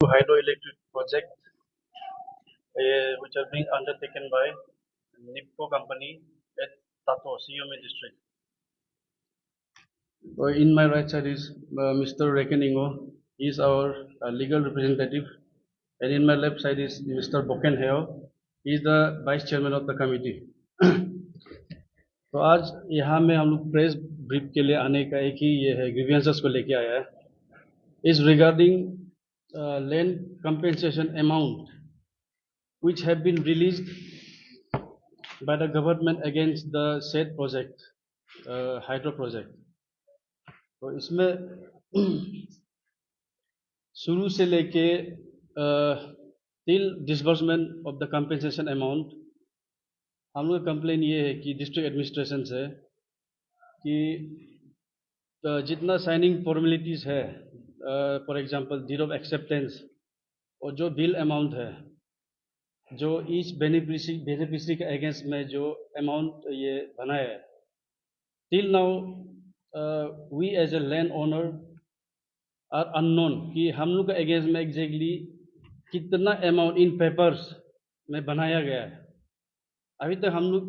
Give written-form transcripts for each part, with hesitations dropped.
hydroelectric project which are being undertaken by NIPCO company at Tato, Siome district. In my right side is Mr. Rekeningo. He is our legal representative. And in my left side is Mr. Bokenheo. He is the vice chairman of the committee. तो आज यहाँ में हम लोग press brief के लिए आने का एक ही ये है, ग्रीवियंसेस को लेके आया है. Is regarding land compensation amount which have been released by the government against the said project, hydro project. तो इसमें शुरू से लेके till disbursement of the compensation amount हम लोग का कंप्लेन ये है कि डिस्ट्रिक्ट एडमिनिस्ट्रेशन से कि जितना साइनिंग फॉर्मेलिटीज़ है, for example deed of acceptance और जो बिल अमाउंट है, जो ईच बेनिफिशरी के अगेंस्ट में जो अमाउंट ये बनाया है, till now we as a land owner are unknown कि हम लोग के अगेंस्ट में एग्जैक्टली कितना अमाउंट इन पेपर्स में बनाया गया है. अभी तक हम लोग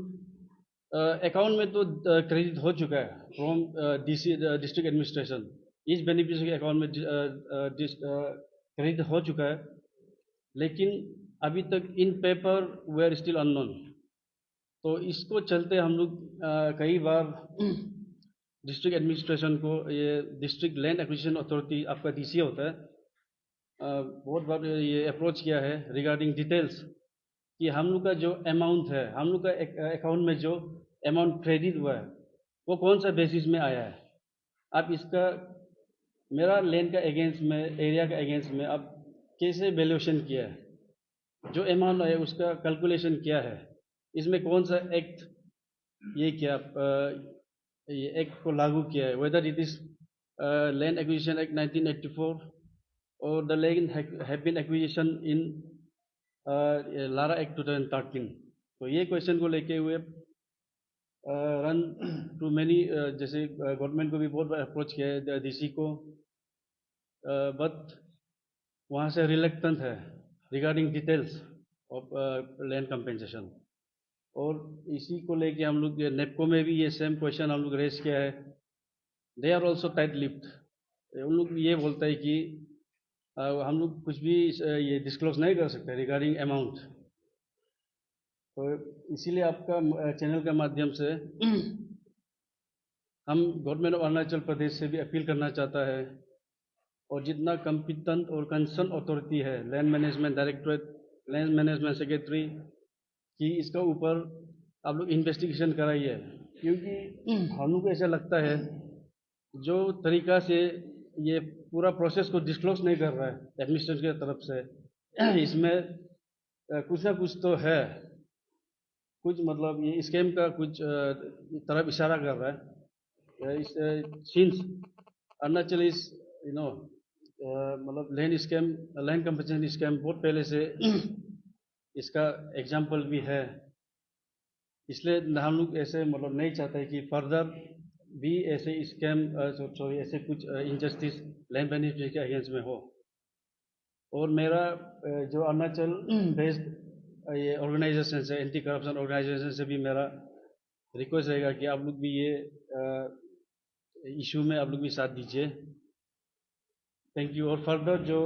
अकाउंट में तो क्रेडिट हो चुका है from district administration, each beneficiary के अकाउंट में क्रेडिट हो चुका है, लेकिन अभी तक in paper we are still unknown. तो इसको चलते हम लोग कई बार डिस्ट्रिक्ट एडमिनिस्ट्रेशन को, ये डिस्ट्रिक्ट लैंड एक्विजिशन अथॉरिटी आपका डीसी होता है, बहुत बार ये अप्रोच किया है रिगार्डिंग डिटेल्स कि हम लोग का जो अमाउंट है, हम लोग का अकाउंट में जो अमाउंट क्रेडिट हुआ है वो कौन सा बेसिस में आया है. आप इसका मेरा लैंड का अगेंस्ट में, एरिया का अगेंस्ट में आप कैसे वैल्यूएशन किया है, जो अमाउंट है उसका कैलकुलेशन क्या है, इसमें कौन सा एक्ट ये क्या ये एक्ट को लागू किया है, whether it is land acquisition act 1984 और the land have been acquisition in LARR act 2013. तो ये क्वेश्चन को लेके हुए रन टू मैनी, जैसे गवर्नमेंट को भी बहुत बार अप्रोच किया है डीसी को, बट वहाँ से रिलेक्टेंट है regarding details of land compensation. और इसी को लेके हम लोग नेपको में भी ये सेम क्वेश्चन हम लोग रेस किया है. They are also tight lipped. उन लोग ये बोलता है कि हम लोग कुछ भी ये डिस्क्लोज नहीं कर सकते रिगार्डिंग अमाउंट. तो इसीलिए आपका चैनल के माध्यम से हम गवर्नमेंट ऑफ अरुणाचल प्रदेश से भी अपील करना चाहता है, और जितना कम्पिटेंट और कंसर्न अथॉरिटी है, land management directorate, land management secretary, कि इसका ऊपर आप लोग इन्वेस्टिगेशन कराइए. क्योंकि हम लोग को ऐसा लगता है जो तरीका से ये पूरा प्रोसेस को डिस्क्लोज नहीं कर रहा है एडमिनिस्ट्रेशन की तरफ से, इसमें कुछ ना कुछ तो है, कुछ मतलब ये स्कैम का कुछ तरफ इशारा कर रहा है. सिंस अरुणाचल इज मतलब land scam, land compensation scam बहुत पहले से इसका एग्जाम्पल भी है, इसलिए हम लोग ऐसे मतलब नहीं चाहते कि फर्दर भी ऐसे स्कैम, सॉरी ऐसे कुछ इनजस्टिस लैंड बेनिफिशियरी के अगेंस्ट में हो. और मेरा जो अरुणाचल बेस्ड ये ऑर्गेनाइजेशन से, एंटी करप्शन ऑर्गेनाइजेशन से भी मेरा रिक्वेस्ट रहेगा कि आप लोग भी ये इशू में आप लोग भी साथ दीजिए. Thank you. और फर्दर जो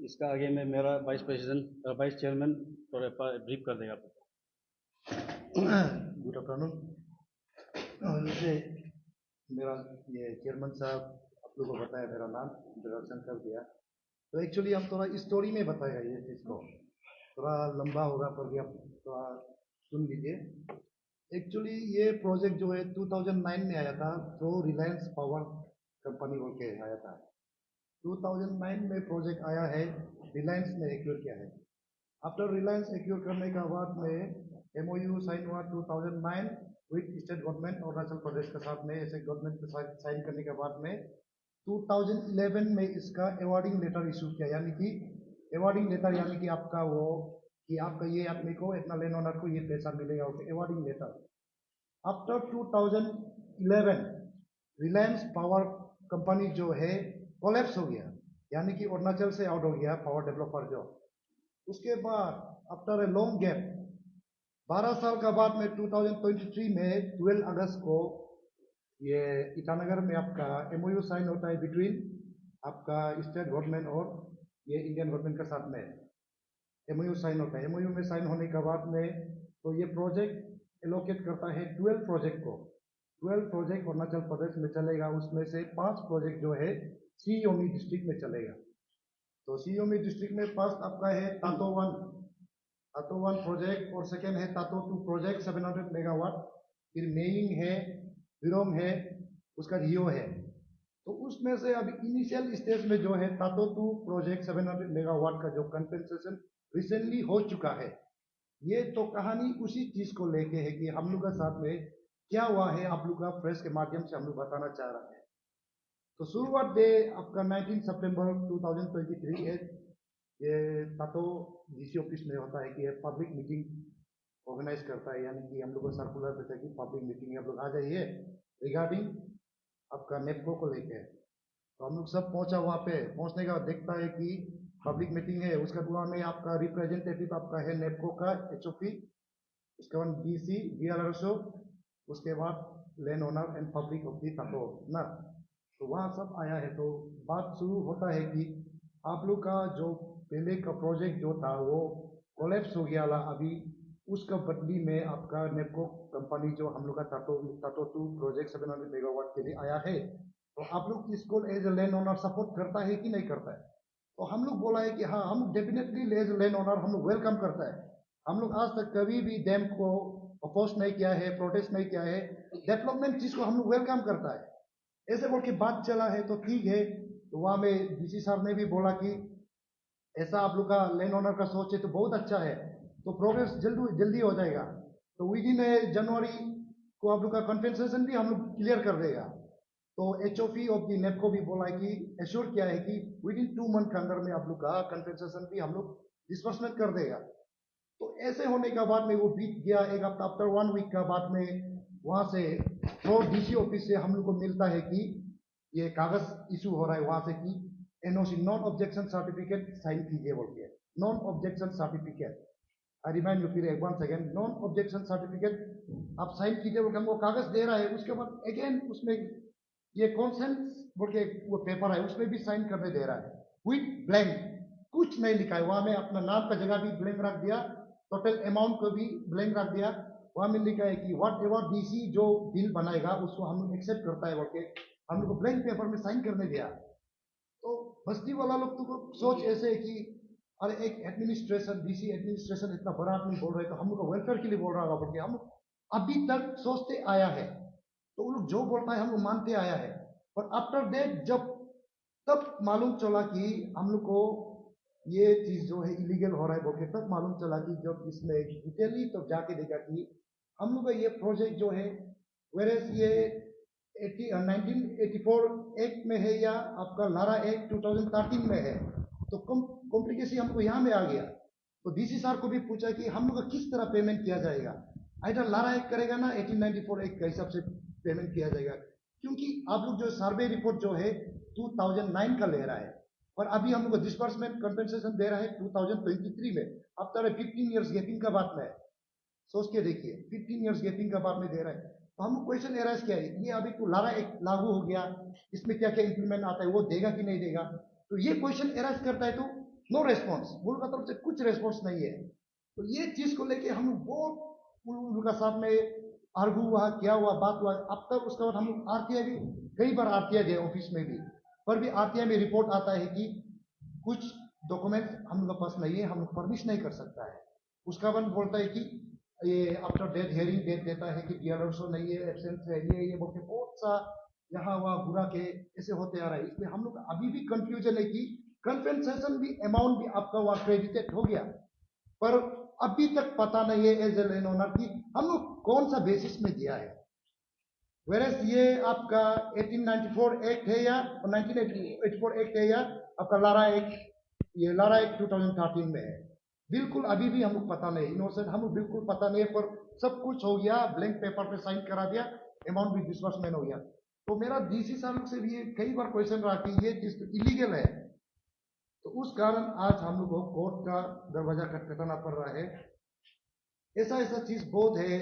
इसका आगे में मेरा वाइस चेयरमैन थोड़ा ब्रीफ कर देगा. Good afternoon. जैसे मेरा ये चेयरमैन साहब आप लोगों को बताया, मेरा नाम इंट्रोडक्शन कर दिया, तो एक्चुअली हम थोड़ा स्टोरी में बताएगा ये चीज़ को, थोड़ा लंबा होगा पर भी आप थोड़ा सुन लीजिए. एक्चुअली ये प्रोजेक्ट जो है 2009 में आया था, जो रिलायंस पावर कंपनी बोल के आया था. 2009 में प्रोजेक्ट आया है, रिलायंस ने एक्योर किया है. आफ्टर रिलायंस एक्योर करने का बाद में MOU साइन हुआ 2009 with state government Arunachal Pradesh के साथ में. ऐसे गवर्नमेंट के साथ साइन करने के बाद में 2011 में इसका अवार्डिंग लेटर इशू किया, यानी कि अवार्डिंग लेटर, यानी कि आपका वो कि आपका ये आदमी को, इतना लैंड ओनर को ये पैसा मिलेगा, okay, awarding letter. After 2011 Reliance power company जो है कोलैप्स हो गया. यानी कि अरुणाचल से आउट हो गया पावर डेवलपर जो। उसके बाद आफ्टर ए लॉन्ग गैप 12 साल का बाद में 2023 में 12 अगस्त को ये ईटानगर में आपका एमओयू साइन होता है बिटवीन आपका स्टेट गवर्नमेंट और ये इंडियन गवर्नमेंट के साथ में एमओयू साइन होता है। एमओयू में साइन होने के बाद में तो ये प्रोजेक्ट एलोकेट करता है 12 प्रोजेक्ट को। 12 प्रोजेक्ट अरुणाचल प्रदेश में चलेगा, उसमें से 5 प्रोजेक्ट जो है सी योमी डिस्ट्रिक्ट में चलेगा। तो सी योमी डिस्ट्रिक्ट में फर्स्ट आपका है तातो वन प्रोजेक्ट और सेकेंड है तातो 2 प्रोजेक्ट 700 मेगावाट। फिर मेइंग है, विरोंग है, उसका रियो है। तो उसमें से अभी इनिशियल स्टेज में जो है तातो 2 प्रोजेक्ट 700 मेगावाट का जो कंपनसेशन रिसेंटली हो चुका है। ये तो कहानी उसी चीज को लेके है कि हम लोग के साथ में क्या हुआ है, आप लोग का प्रेस के माध्यम से हम लोग बताना चाह रहे हैं। तो शुरुआत डे आपका 19 सितंबर 2023 है। ये तातो डीसी ऑफिस में होता है कि ये पब्लिक मीटिंग ऑर्गेनाइज करता है, यानी कि हम लोग को सर्कुलर देता है कि पब्लिक मीटिंग आप लोग आ जाइए रिगार्डिंग आपका नेपको को लेके। तो हम लोग सब पहुंचा, वहाँ पे पहुंचने का बाद देखता है कि पब्लिक मीटिंग है। उसके बाद में आपका रिप्रेजेंटेटिव आपका है नेपको का एचओपी, उसके बाद डीसी डीआरएसओ, उसके बाद land owner and public of the तातो ना। तो वहाँ सब आया है। तो बात शुरू होता है कि आप लोग का जो पहले का प्रोजेक्ट जो था वो कोलैप्स हो गया ला, अभी उसका बदली में आपका नेपको कंपनी जो हम लोग का तातो 2 प्रोजेक्ट 700 मेगावाट के लिए आया है। तो आप लोग इसको as a land owner support करता है कि नहीं करता है? तो हम लोग बोला है कि हाँ, हम definitely as a land owner हम लोग वेलकम करता है। हम लोग आज तक कभी भी डैम को अपोज नहीं किया है, प्रोटेस्ट नहीं किया है। डेवलपमेंट चीज को हम लोग वेलकम करता है। ऐसे बोल के बात चला है तो ठीक है। तो वहाँ में डीसी साहब ने भी बोला कि ऐसा आप लोग का लैंड ओनर का सोच है तो बहुत अच्छा है, तो प्रोग्रेस जल्दी जल्दी हो जाएगा। तो विद इन जनवरी को आप लोग का कॉन्फेंसेशन भी हम लोग क्लियर कर देगा। तो एचओपी ऑफ दी नेपको भी बोला है कि एश्योर किया है कि विद इन 2 मंथ के अंदर में आप लोग का कॉन्फेंसेशन भी हम लोग डिस्बर्समेंट कर देगा। तो ऐसे होने के बाद में वो बीत गया एक हफ्ता। आफ्टर 1 वीक का बाद में वहां से तो डीसी ऑफिस से हम लोग को मिलता है कि ये कागज इशू हो रहा है वहां से कि NOC non objection certificate sign कीजिए बोल के। Non objection certificate, I remind you फिर एक बार सेकेंड, नॉन ऑब्जेक्शन सर्टिफिकेट आप साइन कीजिए बोल के हमको कागज दे रहा है। उसके बाद अगेन उसमें ये कॉन्सेंस बोल के वो पेपर है उसमें भी साइन करने दे रहा है विथ ब्लैंक, कुछ नहीं लिखा है वहां में। अपना नाम का जगह भी ब्लैंक रख दिया, टोटल अमाउंट को भी ब्लैंक रख दिया। वहां में लिखा है कि व्हाट एवर डीसी जो बिल बनाएगा उसको हम लोग एक्सेप्ट करता है बोल के हम लोग को ब्लैंक पेपर में साइन करने दिया। तो बस्ती वाला लोग तो सोच ऐसे है कि अरे एक एडमिनिस्ट्रेशन डीसी एडमिनिस्ट्रेशन इतना बड़ा आदमी बोल रहे तो हम लोग को वेलफेयर के लिए बोल रहा होगा बोल के हम अभी तक सोचते आया है। तो वो लोग जो बोलता है हम लोग मानते आया है। पर आफ्टर दैट जब तब मालूम चला कि हम लोग को ये चीज जो है इलीगल हो रहा है बोल के तब मालूम चला कि जब इसमें डिटेली तो जाके देखा कि हम लोग का ये प्रोजेक्ट जो है वेरेस ये 1984 एक्ट में है या आपका लारा एक्ट 2013 में है। तो कॉम्प्लिकेशन हमको यहाँ में आ गया। तो डीसी सर को भी पूछा कि हम लोग का किस तरह पेमेंट किया जाएगा। आइडर लारा एक्ट करेगा ना 1894 एक्ट के हिसाब से पेमेंट किया जाएगा, क्योंकि आप लोग जो सर्वे रिपोर्ट जो है 2009 का ले रहा है और अभी हम लोग को डिस्बर्समेंट कंपेंसेशन दे रहा है 2023 में। अब तो 15 इयर्स गैपिंग का बात में है, सोच के देखिए 15 इयर्स गैपिंग का बात में दे रहा है। तो हम क्वेश्चन एराइज किया है ये अभी तो लारा एक्ट लागू हो गया, इसमें क्या क्या इंप्लीमेंट आता है वो देगा कि नहीं देगा। तो ये क्वेश्चन एराइज करता है तो नो रेस्पॉन्स, बोल का तरफ से कुछ रेस्पॉन्स नहीं है। तो ये चीज को लेके हम लोग बहुत उनका साथ में आर्गू हुआ, क्या हुआ, बात हुआ। अब तक उसके बाद हम लोग आरटीआई भी कई बार आरटीआई गए ऑफिस में भी, पर भी आरटीआई में रिपोर्ट आता है कि कुछ डॉक्यूमेंट हम लोग के पास नहीं है, हम लोग परमिश नहीं कर सकता है। उसका बाद बोलता है कि ये आफ्टर डेथ हियरिंग डेट देता है कि डीआरओ नहीं है, एब्सेंट है, ये बोल के बहुत सा यहाँ वहाँ घुरा के ऐसे होते आ रहा है। इसलिए हम लोग अभी भी कंफ्यूजन है कि कंपेंसेशन भी अमाउंट भी आपका वहाँ क्रेडिटेड हो गया, पर अभी तक पता नहीं है एज ए लैंड ओनर की हम लोग कौन सा बेसिस में दिया है। वेरस ये आपका 1894 एक्ट है या 1984 एक्ट है या आपका लारा एक्ट, ये लारा एक्ट 2013 में है। बिल्कुल अभी भी हम लोग पता नहीं, इनोसेंट हम लोग बिल्कुल पता नहीं, पर सब कुछ हो गया, ब्लैंक पेपर पे साइन करा दिया, अमाउंट भी डिस्बर्समेंट हो गया। तो मेरा डीसी साहब से भी कई बार क्वेश्चन रहा कि ये चीज तो इलीगल है, तो उस कारण आज हम लोग को कोर्ट का दरवाजा खटखटाना पड़ रहा है। ऐसा ऐसा चीज बहुत है।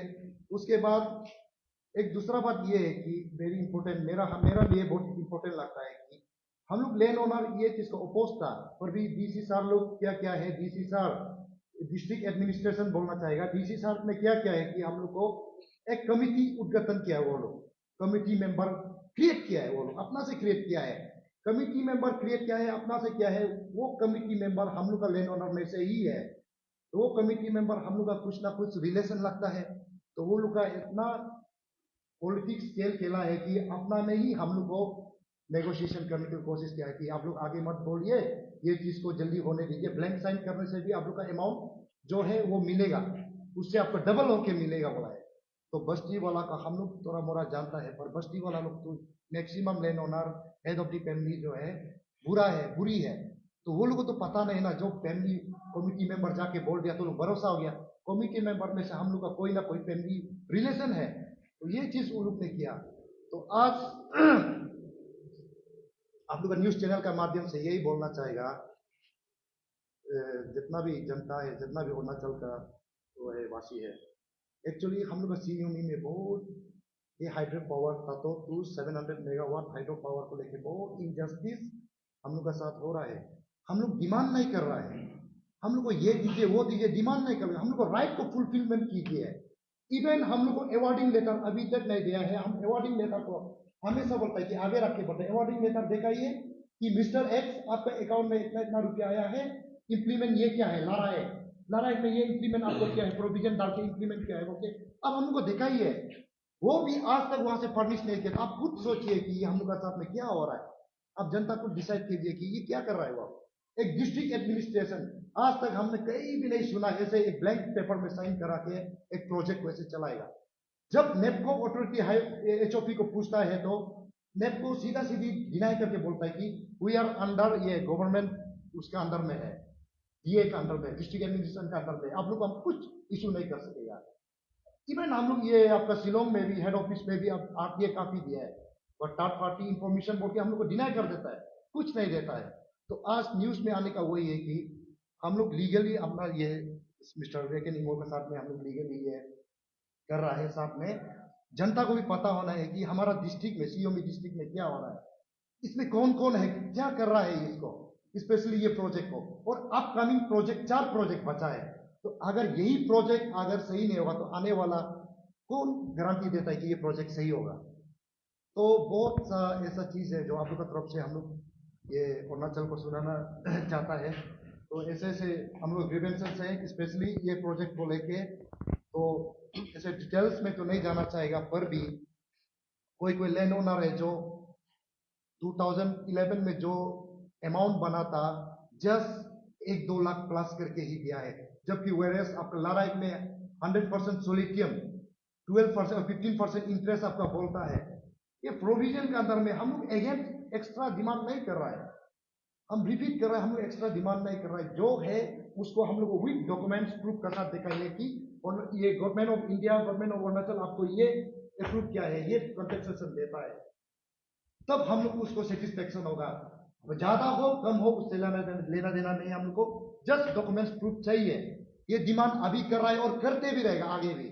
उसके बाद एक दूसरा बात ये है कि वेरी इंपॉर्टेंट, मेरा लिए बहुत इंपॉर्टेंट लगता है कि हम लोग लैंड ओनर ये चीज को अपोज था, पर भी डीसी सर लोग क्या क्या है, डीसी सर डिस्ट्रिक्ट एडमिनिस्ट्रेशन बोलना चाहेगा, डीसी सर ने क्या क्या है कि हम लोग को एक कमिटी उद्घाटन किया है। वो लोग कमिटी मेंबर क्रिएट किया है, वो लोग अपना से क्रिएट किया है। कमिटी मेंबर क्रिएट किया है अपना से, क्या है वो कमिटी मेंबर हम लोग का लैंड ओनर में से ही है। तो वो कमिटी मेंबर हम लोग का कुछ ना कुछ रिलेशन लगता है। तो वो लोग का इतना पॉलिटिक्स खेल खेला है कि अपना में ही हम लोग को नेगोशिएशन करने की कोशिश किया है कि आप लोग आगे मत बोलिए, ये चीज को जल्दी होने दीजिए, ब्लैंक साइन करने से भी आप लोग का अमाउंट जो है वो मिलेगा, उससे आपको डबल होके मिलेगा बोला है। तो बस्ती वाला का हम लोग थोड़ा मोड़ा जानता है, पर बस्ती वाला लोग तो maximum land owner head of the family जो है बुरी है। तो वो लोग को तो पता नहीं ना, जो फैमिली कमिटी मेंबर जाके बोल दिया तो लोग भरोसा हो गया, कमिटी मेंबर में से हम लोग का कोई ना कोई फैमिली रिलेशन है। तो ये चीज वो लोग ने किया। तो आज आप लोग का न्यूज चैनल का माध्यम से यही बोलना चाहेगा, जितना भी जनता है, जितना भी अरुणाचल का वो है वासी है, एक्चुअली हम लोग का सीयूमी में बहुत ये हाइड्रो पावर था, तो 700 मेगावाट हाइड्रो पावर को लेके बहुत इनजस्टिस हम लोग का साथ हो रहा है। हम लोग डिमांड नहीं कर रहा है, हम लोग को ये दीजिए वो दीजिए डिमांड नहीं कर रहे, हम लोग को राइट को फुलफिलमेंट कीजिए। इवन हम लोग को अवार्डिंग लेटर अभी तक नहीं दिया है। हम अवार्डिंग लेटर को हमेशा बोलता है कि आगे रख के बोलते हैं अवार्डिंग लेटर दिखाइए कि मिस्टर एक्स आपका अकाउंट में इतना इतना रुपया आया है, इंप्लीमेंट ये क्या है, लारा है, लारा में ये इंप्लीमेंट आपको क्या है, प्रोविजन डाल के इंप्लीमेंट क्या है बोलते। अब हम लोग को दिखाइए, वो भी आज तक वहां से फर्निश नहीं किया। आप खुद सोचिए कि हम लोग का साथ में क्या हो रहा है। अब जनता को डिसाइड कीजिए कि ये क्या कर रहा है वो। एक डिस्ट्रिक्ट एडमिनिस्ट्रेशन आज तक हमने कहीं भी नहीं सुना ऐसे एक ब्लैंक पेपर में साइन करा के एक प्रोजेक्ट को ऐसे चलाएगा। जब नेपको अथॉरिटी एचओपी को पूछता है तो नेपको सीधा सीधी डिनाई करके बोलता है कि वी आर अंडर ये गवर्नमेंट उसका अंडर में है, डीए का अंडर में, डिस्ट्रिक्ट एडमिनिस्ट्रेशन का अंडर में, आप लोग हम कुछ इशू नहीं कर सकेगा। इवन हम लोग ये आपका शिलोंग में भी हेड ऑफिस में भी अब आरटीए काफी दिया है, और थर्ड पार्टी इंफॉर्मेशन बोल के हम लोग को डिनाई कर देता है, कुछ नहीं देता है। तो आज न्यूज में आने का वही है कि हम लोग लीगली अपना ये मिस्टर रेकनिंगो के साथ में हम लोग लीगली ये कर रहा है। साथ में जनता को भी पता होना है कि हमारा डिस्ट्रिक्ट में, सीओमी डिस्ट्रिक्ट में क्या हो रहा है, इसमें कौन कौन है, क्या कर रहा है इसको, स्पेशली ये प्रोजेक्ट को। और अपकमिंग प्रोजेक्ट 4 प्रोजेक्ट बचा है। तो अगर यही प्रोजेक्ट अगर सही नहीं होगा तो आने वाला कौन गारंटी देता है कि ये प्रोजेक्ट सही होगा। तो बहुत सा ऐसा चीज है जो आप लोग की तरफ से हम लोग ये अरुणाचल को सुनाना चाहता है। तो ऐसे ऐसे हम लोग ग्रीवेंसेस हैं स्पेशली ये प्रोजेक्ट को लेके। तो ऐसे डिटेल्स में तो नहीं जाना चाहेगा, पर भी कोई कोई लैंड ओनर है जो 2011 में जो अमाउंट बना था जस्ट 1-2 लाख प्लस करके ही दिया है, जबकि वेरेस आपका लाराइक में 100% सोलिटियम 12% और 15% इंटरेस्ट आपका बोलता है। ये प्रोविजन के अंदर में हम लोग अगेन एक्स्ट्रा डिमांड नहीं कर रहा है, हम रिपीट कर रहे हैं, हम लोग एक्स्ट्रा डिमांड नहीं कर रहे हैं। जो है उसको हम लोग विद डॉक्यूमेंट्स प्रूफ करना दिखाइए कि ये government of India, government of Arunachal आपको ये अप्रूव किया है, ये कंपनसेशन देता है, तब हम लोग को उसको सेटिस्फेक्शन होगा। ज्यादा हो कम हो उससे लेना देना नहीं, हम लोग को जस्ट डॉक्यूमेंट्स प्रूफ चाहिए। ये डिमांड अभी कर रहा है और करते भी रहेगा, आगे भी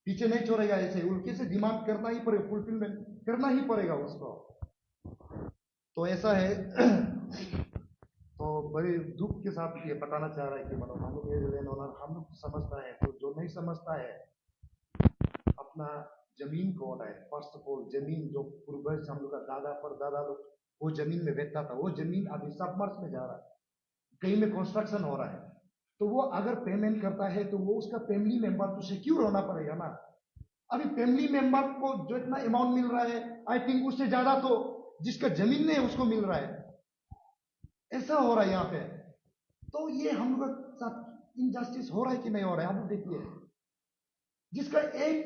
पीछे नहीं छोड़ेगा। ऐसे उल्टे से डिमांड करना ही पड़ेगा, फुलफिलमेंट करना ही पड़ेगा उसको। तो ऐसा है। तो बड़े दुख के साथ ये बताना चाह रहा है कि मतलब हम लोग लैंड ओनर हम लोग समझता है, तो जो नहीं समझता है अपना जमीन कौन है, फर्स्ट ऑफ ऑल जमीन जो पूर्वज हम लोग का दादा पर दादा लोग वो जमीन में बैठता था, वो जमीन अभी सबमर्स में जा रहा है, कहीं में कंस्ट्रक्शन हो रहा है। तो वो अगर पेमेंट करता है तो वो उसका फैमिली मेंबर तो सिक्योर होना पड़ेगा ना। अभी फैमिली मेंबर को जो इतना अमाउंट मिल रहा है, आई थिंक उससे ज्यादा तो जिसका जमीन नहीं है उसको मिल रहा है। ऐसा हो रहा है यहाँ पे। तो ये हम लोग के साथ इनजस्टिस हो रहा है कि नहीं हो रहा है, आप देखिए, जिसका एक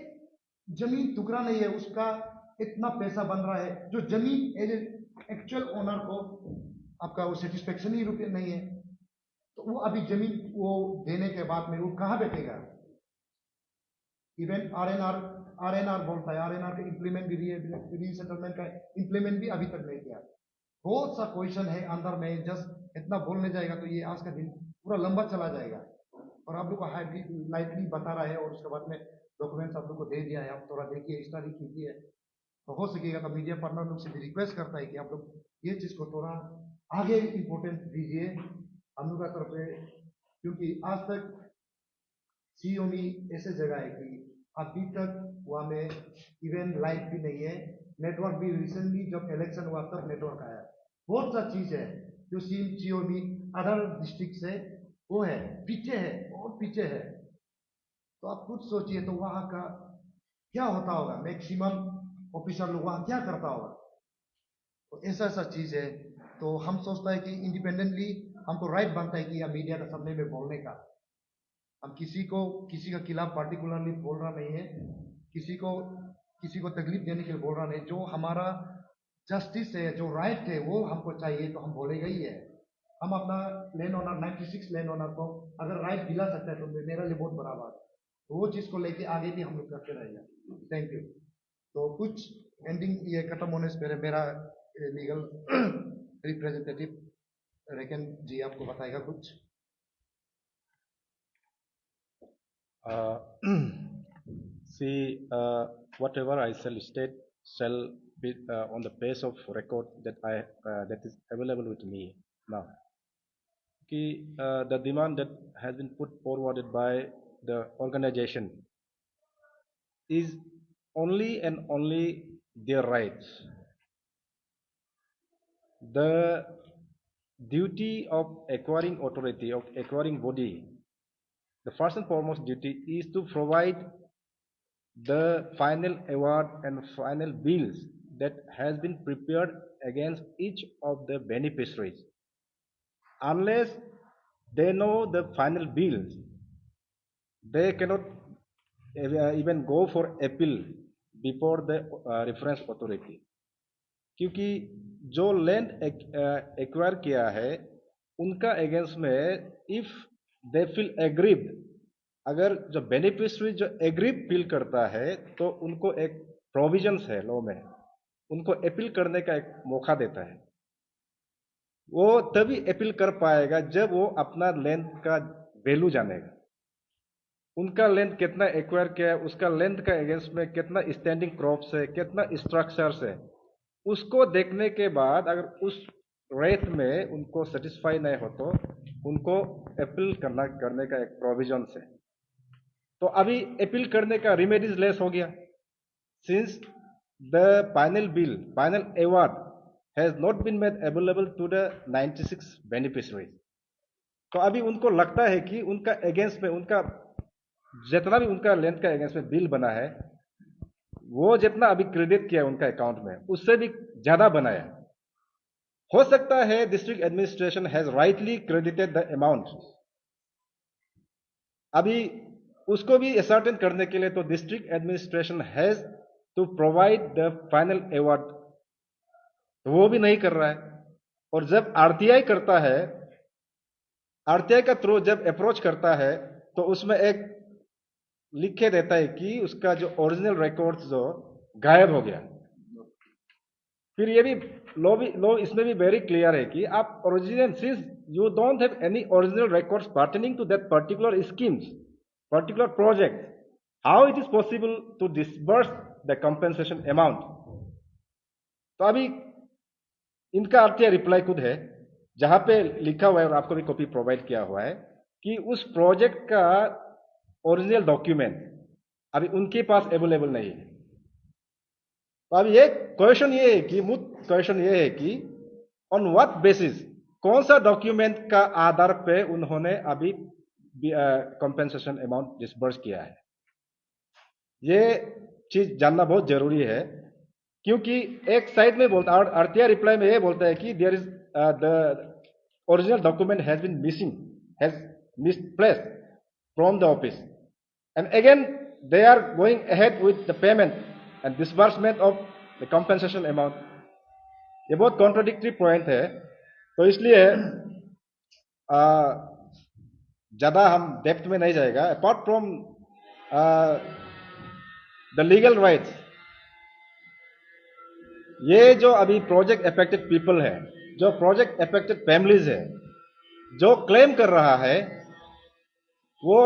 जमीन टुकड़ा नहीं है उसका इतना पैसा बन रहा है, जो जमीन एज एक्चुअल ओनर को आपका वो सेटिस्फेक्शन ही रुपये नहीं है, तो वो अभी जमीन वो देने के बाद में वो कहाँ बैठेगा। इवन आरएनआर बोलता है, आरएनआर का इंप्लीमेंट भी रीसेटलमेंट का इंप्लीमेंट भी अभी तक नहीं किया। बहुत सा क्वेश्चन है अंदर में, जस्ट इतना बोलने जाएगा तो ये आज का दिन पूरा लंबा चला जाएगा। और आप लोग को हाईली लाइटली बता रहा है और उसके बाद में डॉक्यूमेंट्स आप लोग को दे दिया है, आप थोड़ा देखिए स्टडी कीजिए। तो हो सकेगा तो मीडिया पार्टनर लोग से भी रिक्वेस्ट करता है कि आप लोग ये चीज़ को थोड़ा आगे इम्पोर्टेंस दीजिए हम लोग का तरफ से, क्योंकि आज तक सीओमी ऐसे जगह है कि अभी तक वहाँ में इवन लाइट भी नहीं है, नेटवर्क भी रिसेंटली जब इलेक्शन हुआ तब नेटवर्क आया। बहुत सा चीज़ है जो सीओमी अदर डिस्ट्रिक्ट से वो है, पीछे है, बहुत पीछे है। तो आप खुद सोचिए तो वहाँ का क्या होता होगा, मैक्सिमम ऑफिसर लोग वहाँ क्या करता होगा। तो ऐसा ऐसा चीज़ है। तो हम सोचता है कि इंडिपेंडेंटली हमको राइट बनता है कि या मीडिया का सामने में बोलने का। हम किसी का खिलाफ पार्टिकुलरली बोल रहा नहीं है, किसी को तकलीफ देने के लिए बोल रहा नहीं। जो हमारा जस्टिस है, जो राइट है, वो हमको चाहिए तो हम बोलेगा ही है। हम अपना लैंड ओनर 96 लैंड ओनर को अगर राइट दिला सकता है तो मेरा लिए बहुत बड़ा बात है। तो वो चीज़ को लेके आगे भी हम लोग करते रहेंगे। Thank you. तो कुछ एंडिंग ये खत्म होने से पहले मेरा लीगल रिप्रेजेंटेटिव रेकन जी आपको बताएगा कुछ। See, whatever I shall state shall be on the base of record that is available with me now. The demand that has been put forwarded by the organization is only and only their rights. The duty of acquiring authority, of acquiring body, the first and foremost duty is to provide the final award and final bills that has been prepared against each of the beneficiaries. Unless they know the final bills, they cannot even go for appeal before the reference authority. क्योंकि जो land acquire किया है उनका against में if they feel aggrieved, अगर जो beneficiary जो aggrieve feel करता है तो उनको एक प्रोविजंस है लॉ में, उनको अपील करने का एक मौका देता है। वो तभी अपील कर पाएगा जब वो अपना लैंड का वैल्यू जानेगा, उनका लैंड कितना एक्वायर किया है, उसका लैंड का अगेंस्ट में कितना स्टैंडिंग क्रॉप्स है, कितना स्ट्रक्चर्स है। उसको देखने के बाद अगर उस रेट में उनको सेटिस्फाई नहीं हो तो उनको अपील करने का एक प्रोविजन है। तो अभी अपील करने का रेमेडीज लेस हो गया, since the final bill, final award has not been made available to the 96 beneficiaries. तो अभी उनको लगता है कि उनका अगेंस्ट में, उनका जितना भी उनका लैंड का अगेंस्ट में बिल बना है, वो जितना अभी क्रेडिट किया है उनका अकाउंट में, उससे भी ज्यादा बनाया। हो सकता है district administration has rightly credited the amount. अभी उसको भी असर्टेन करने के लिए तो district administration has to provide the final award, तो वो भी नहीं कर रहा है। और जब आरटीआई करता है, आरटीआई का थ्रू जब अप्रोच करता है तो उसमें एक लिखे देता है कि उसका जो ओरिजिनल रिकॉर्ड्स जो गायब हो गया। फिर ये भी लॉ इसमें भी वेरी क्लियर है कि आप original, since you don't have any original records pertaining to that particular schemes, particular project, how it is possible to disburse the compensation amount? तो अभी इनका आरटीआई रिप्लाई खुद है, जहां पे लिखा हुआ है और आपको भी कॉपी प्रोवाइड किया हुआ है कि उस प्रोजेक्ट का ओरिजिनल डॉक्यूमेंट अभी उनके पास अवेलेबल नहीं है। तो अभी एक क्वेश्चन ये है कि क्वेश्चन ये है कि ऑन व्हाट बेसिस, कौन सा डॉक्यूमेंट का आधार पे उन्होंने अभी कंपेंसेशन अमाउंट डिसबर्स किया है। ये चीज जानना बहुत जरूरी है, क्योंकि एक साइड में बोलता, आरटीआई रिप्लाई में ये बोलता है कि there is the original document has been missing, has misplaced from the office, and again they are going ahead with the payment and disbursement of the compensation amount. ये बहुत contradictory point है। तो इसलिए ज्यादा हम डेप्थ में नहीं जाएगा। Apart from the legal rights, ये जो अभी प्रोजेक्ट अफेक्टेड पीपल है, जो प्रोजेक्ट अफेक्टेड फैमिलीज है, जो क्लेम कर रहा है वो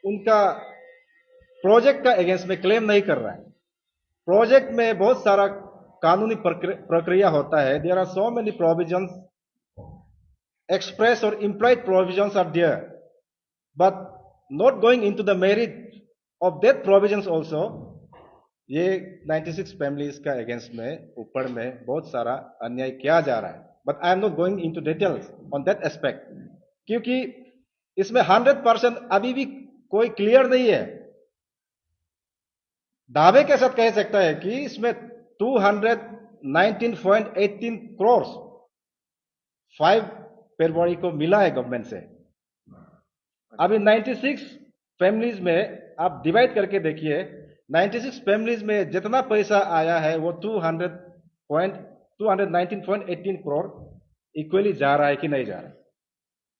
उनका प्रोजेक्ट का अगेंस्ट में क्लेम नहीं कर रहा है। प्रोजेक्ट में बहुत सारा कानूनी प्रक्रिया होता है। There are so many provisions, express or implied provisions are there, but not going into the merit of that provisions also, ये 96 फैमिलीज का अगेंस्ट में ऊपर में बहुत सारा अन्याय किया जा रहा है। But I am not going into details on that aspect, क्योंकि इसमें 100% अभी भी कोई क्लियर नहीं है। दावे के साथ कह सकता है कि इसमें 219.18 करोड़ 5 फरवरी को मिला है गवर्नमेंट से। अभी 96 फैमिलीज में आप डिवाइड करके देखिए, 96 फैमिलीज में जितना पैसा आया है वो 219.18 करोड़ इक्वली जा रहा है कि नहीं जा रहा है।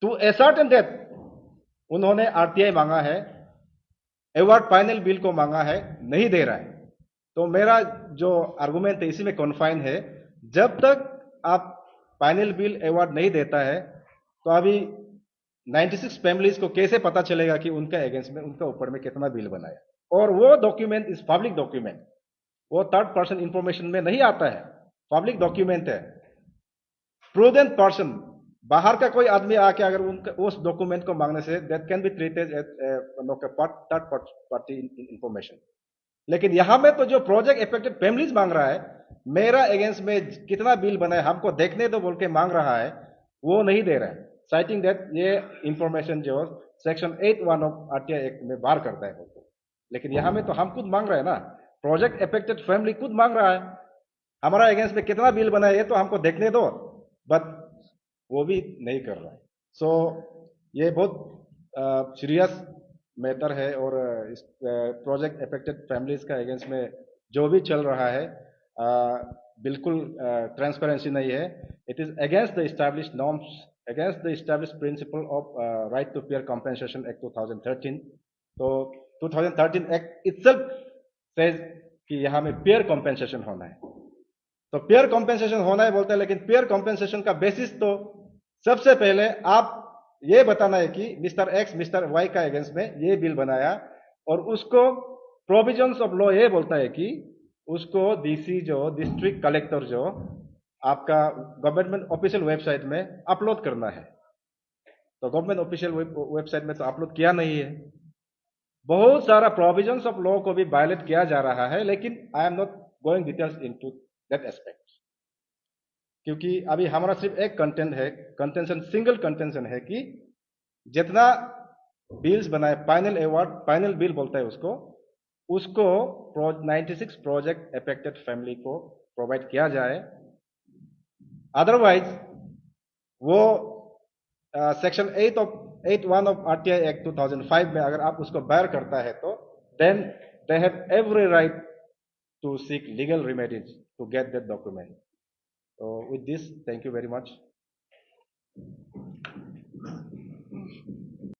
टू ए सर्टेन डेट उन्होंने आरटीआई मांगा है, अवार्ड फाइनल बिल को मांगा है, नहीं दे रहा है। तो मेरा जो आर्गुमेंट है इसी में कॉन्फाइन है, जब तक आप फाइनल बिल अवार्ड नहीं देता है तो अभी 96 फैमिलीज को कैसे पता चलेगा कि उनका अगेंस्ट में, उनका ऊपर में कितना बिल बनाया। और वो डॉक्यूमेंट इज पब्लिक डॉक्यूमेंट, वो थर्ड पर्सन इंफॉर्मेशन में नहीं आता है, पब्लिक डॉक्यूमेंट है। प्रूडेंट पर्सन, बाहर का कोई आदमी आके अगर उनका उस डॉक्यूमेंट को मांगने से that can be treated as third party information. लेकिन यहां में तो जो प्रोजेक्ट अफेक्टेड फैमिलीज मांग रहा है, मेरा अगेंस्ट में कितना बिल बना है हमको देखने दो बोल के मांग रहा है, वो नहीं दे रहा है, साइटिंग दैट ये इंफॉर्मेशन जो सेक्शन 8(1) ऑफ आरटीआई एक्ट में बाहर करता है। लेकिन यहां में तो हम खुद मांग रहे हैं ना, प्रोजेक्ट अफेक्टेड फैमिली खुद मांग रहा है हमारा अगेंस्ट में कितना बिल बना है ये तो हमको देखने दो, बट वो भी नहीं कर रहा है। सो ये बहुत सीरियस मैटर है। और इस प्रोजेक्ट अफेक्टेड फैमिलीज का अगेंस्ट में जो भी चल रहा है बिल्कुल ट्रांसपेरेंसी नहीं है। It is against the established norms, against the established principle of right to fair compensation act 2013। तो 2013 एक्ट इटसेल्फ सेज कि यहाँ में फेयर कॉम्पेंसेशन होना है। तो फेयर कॉम्पेंसेशन होना है बोलते हैं, लेकिन फेयर कॉम्पेंसेशन का बेसिस तो सबसे पहले आप ये बताना है कि मिस्टर एक्स मिस्टर वाई का अगेंस्ट में ये बिल बनाया, और उसको प्रोविजंस ऑफ लॉ ये बोलता है कि उसको डीसी जो डिस्ट्रिक्ट कलेक्टर जो आपका गवर्नमेंट ऑफिशियल वेबसाइट में अपलोड करना है। तो गवर्नमेंट ऑफिशियल वेबसाइट में तो अपलोड किया नहीं है। बहुत सारा प्रोविजंस ऑफ लॉ को भी वायलेट किया जा रहा है, लेकिन I am not going details into that aspect, क्योंकि अभी हमारा सिर्फ एक कंटेंट है, कंटेंशन सिंगल कंटेंशन है कि जितना बिल्स बनाए, फाइनल अवार्ड फाइनल बिल बोलता है उसको 96 प्रोजेक्ट अफेक्टेड फैमिली को प्रोवाइड किया जाए। अदरवाइज वो सेक्शन 8(1) ऑफ आरटीआई एक्ट 2005 में अगर आप उसको बैर करता है तो then they have every right to seek legal remedies to get that document. So with this, thank you very much.